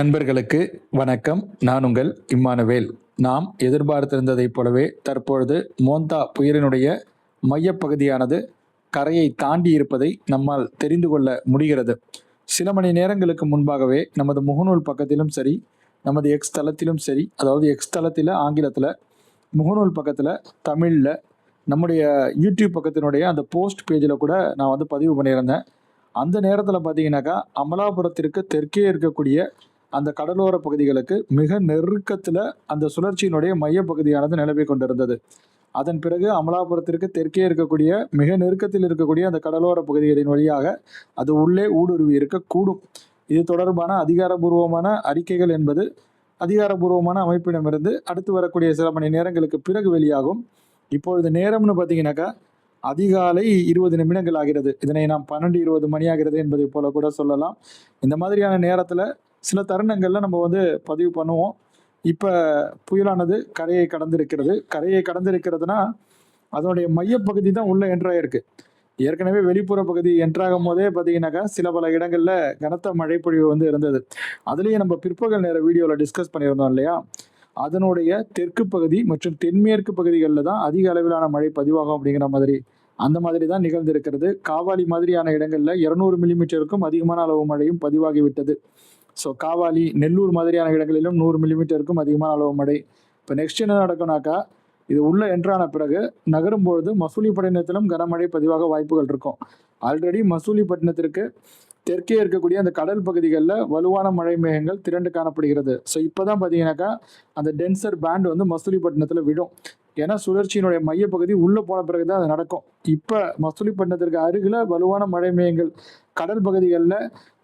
நண்பர்களுக்கு வணக்கம். நான் உங்கள் இம்மானுவேல். நாம் எதிர்பார்த்திருந்ததைப் போலவே தற்பொழுது மோந்தா புயலினுடைய மையப்பகுதியானது கரையை தாண்டி இருப்பதை நம்மால் தெரிந்து கொள்ள முடிகிறது. சில மணி நேரங்களுக்கு முன்பாகவே நமது முகநூல் பக்கத்திலும் சரி, நமது எக்ஸ் தளத்திலும் சரி, அதாவது எக்ஸ் தளத்தில் ஆங்கிலத்தில், முகநூல் பக்கத்தில் தமிழில், நம்முடைய யூடியூப் பக்கத்தினுடைய அந்த போஸ்ட் பேஜில் கூட நான் பதிவு பண்ணியிருந்தேன். அந்த நேரத்தில் பார்த்தீங்கன்னாக்கா, அமலாபுரத்திற்கு தெற்கே இருக்கக்கூடிய அந்த கடலோர பகுதிகளுக்கு மிக நெருக்கத்தில் அந்த சுழற்சியினுடைய மையப்பகுதியானது நிலவி கொண்டிருந்தது. அதன் பிறகு அமலாபுரத்திற்கு தெற்கே இருக்கக்கூடிய மிக நெருக்கத்தில் இருக்கக்கூடிய அந்த கடலோர பகுதிகளின் வழியாக அது உள்ளே ஊடுருவி இருக்கக்கூடும். இது தொடர்பான அதிகாரபூர்வமான அறிக்கைகள் என்பது அதிகாரபூர்வமான அமைப்பிடமிருந்து அடுத்து வரக்கூடிய சில மணி நேரங்களுக்கு பிறகு வெளியாகும். இப்பொழுது நேரம்னு பார்த்தீங்கன்னாக்கா அதிகாலை 20 நிமிடங்கள் ஆகிறது. இதனை நாம் 12-20 மணி ஆகிறது என்பதை போல கூட சொல்லலாம். இந்த மாதிரியான நேரத்தில் சில தருணங்கள்ல நம்ம பதிவு பண்ணுவோம். இப்ப புயலானது கரையை கடந்திருக்கிறது. கரையை கடந்திருக்கிறதுனா அதனுடைய மையப்பகுதி தான் உள்ள என்ட்ராயிருக்கு. ஏற்கனவே வெளிப்புற பகுதி என்ட்ராகும் போதே பார்த்தீங்கன்னாக்கா சில பல இடங்கள்ல கனத்த மழை பொழிவு இருந்தது. அதுலேயும் நம்ம பிற்பகல் நேர வீடியோவில் டிஸ்கஸ் பண்ணியிருந்தோம் இல்லையா? அதனுடைய தெற்கு பகுதி மற்றும் தென்மேற்கு பகுதிகளில் தான் அதிக அளவிலான மழை பதிவாகும் அப்படிங்கிற மாதிரி அந்த மாதிரி தான் நிகழ்ந்திருக்கிறது. காவாலி மாதிரியான இடங்களில் 200 மில்லிமீட்டருக்கும் அதிகமான அளவு மழையும் பதிவாகிவிட்டது. ஸோ காவாலி, நெல்லூர் மாதிரியான இடங்களிலும் 100 மில்லிமீட்டருக்கும் அதிகமான அளவு மழை. இப்போ நெக்ஸ்ட் என்ன நடக்கும்னாக்கா, இது உள்ள என்ட்ரான பிறகு நகரும்பொழுது மசூலிப்பட்டினத்திலும் கனமழை பதிவாக வாய்ப்புகள் இருக்கும். ஆல்ரெடி மசூலிப்பட்டினத்திற்கு தெற்கே இருக்கக்கூடிய அந்த கடல் பகுதிகளில் வலுவான மழை மேகங்கள் திரண்டு காணப்படுகிறது. ஸோ இப்போ தான் பார்த்தீங்கன்னாக்கா அந்த டென்சர் பேண்ட் மசூலிப்பட்டினத்தில் விடும். ஏன்னா சுழற்சியினுடைய மையப்பகுதி உள்ளே போன பிறகு தான் அது நடக்கும். இப்போ மசூலிப்பட்டினத்திற்கு அருகில் வலுவான மழை மேகங்கள் கடல் பகுதிகளில்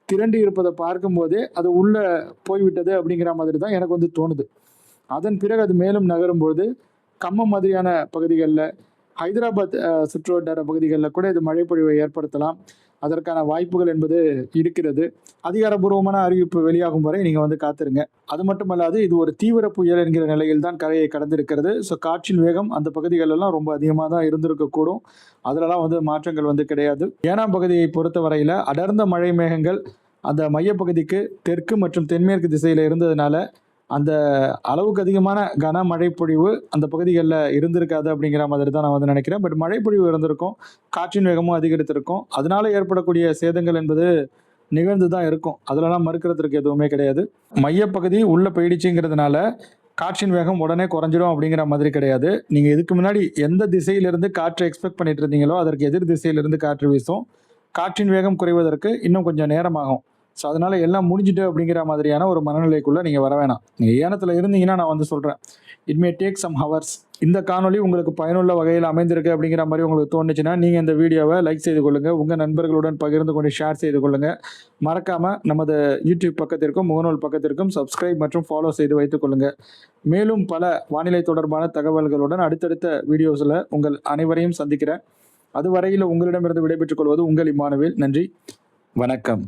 திரண்டு இருப்பதை பார்க்கும்போதே அது உள்ளே போய்விட்டது அப்படிங்கிற மாதிரி தான் எனக்கு தோணுது. அதன் பிறகு அது மேலும் நகரும்போது கம்மம் மாதிரியான பகுதிகளில், ஹைதராபாத் சுற்றுவட்டார பகுதிகளில் கூட இது மழைப்பொழிவை ஏற்படுத்தலாம். அதற்கான வாய்ப்புகள் என்பது இருக்கிறது. அதிகாரபூர்வமான அறிவிப்பு வெளியாகும் வரை நீங்கள் காத்திருங்க. அது மட்டுமல்லாது இது ஒரு தீவிர புயல் என்கிற நிலையில் தான் கரையை கடந்திருக்கிறது. ஸோ காற்றின் வேகம் அந்த பகுதிகளெல்லாம் ரொம்ப அதிகமாக தான் இருந்திருக்கக்கூடும். அதிலலாம் மாற்றங்கள் கிடையாது. ஏனாம் பகுதியை பொறுத்த வரையில் அடர்ந்த மழை மேகங்கள் அந்த மையப்பகுதிக்கு தெற்கு மற்றும் தென்மேற்கு திசையில் இருந்ததுனால அந்த அளவுக்கு அதிகமான கனமழை பொழிவு அந்த பகுதிகளில் இருந்திருக்காது அப்படிங்கிற மாதிரி தான் நான் நினைக்கிறேன். பட் மழைப்பொழிவு இருந்திருக்கும், காற்றின் வேகமும் அதிகரித்திருக்கும். அதனால ஏற்படக்கூடிய சேதங்கள் என்பது நிகழ்ந்து தான் இருக்கும். அதிலலாம் மறுக்கிறதுக்கு எதுவுமே கிடையாது. மையப்பகுதி உள்ளே போயிடுச்சுங்கிறதுனால காற்றின் வேகம் உடனே குறைஞ்சிடும் அப்படிங்கிற மாதிரி கிடையாது. நீங்கள் இதுக்கு முன்னாடி எந்த திசையிலிருந்து காற்றை எக்ஸ்பெக்ட் பண்ணிட்டு இருந்தீங்களோ அதற்கு எதிர் திசையிலிருந்து காற்று வீசும். காற்றின் வேகம் குறைவதற்கு இன்னும் கொஞ்சம் நேரமாகும். ஸோ அதனால் எல்லாம் முடிஞ்சுட்டு அப்படிங்கிற மாதிரியான ஒரு மனநிலைக்குள்ளே நீங்கள் வர வேணாம். நீங்கள் ஏனத்தில் இருந்தீங்கன்னா நான் சொல்கிறேன், it may take some hours. இந்த காணொலி உங்களுக்கு பயனுள்ள வகையில் அமைந்திருக்கு அப்படிங்கிற மாதிரி உங்களுக்கு தோணுச்சுன்னா நீங்கள் இந்த வீடியோவை லைக் செய்து கொள்ளுங்கள், உங்கள் நண்பர்களுடன் பகிர்ந்து கொண்டு ஷேர் செய்து கொள்ளுங்கள். மறக்காமல் நமது யூடியூப் பக்கத்திற்கும் முகநூல் பக்கத்திற்கும் சப்ஸ்கிரைப் மற்றும் ஃபாலோ செய்து வைத்துக் கொள்ளுங்கள். மேலும் பல வானிலை தொடர்பான தகவல்களுடன் அடுத்தடுத்த வீடியோஸில் உங்கள் அனைவரையும் சந்திக்கிறேன். அதுவரையில் உங்களிடமிருந்து விடைபெற்றுக் கொள்வது உங்கள் இம்மானுவேல். நன்றி, வணக்கம்.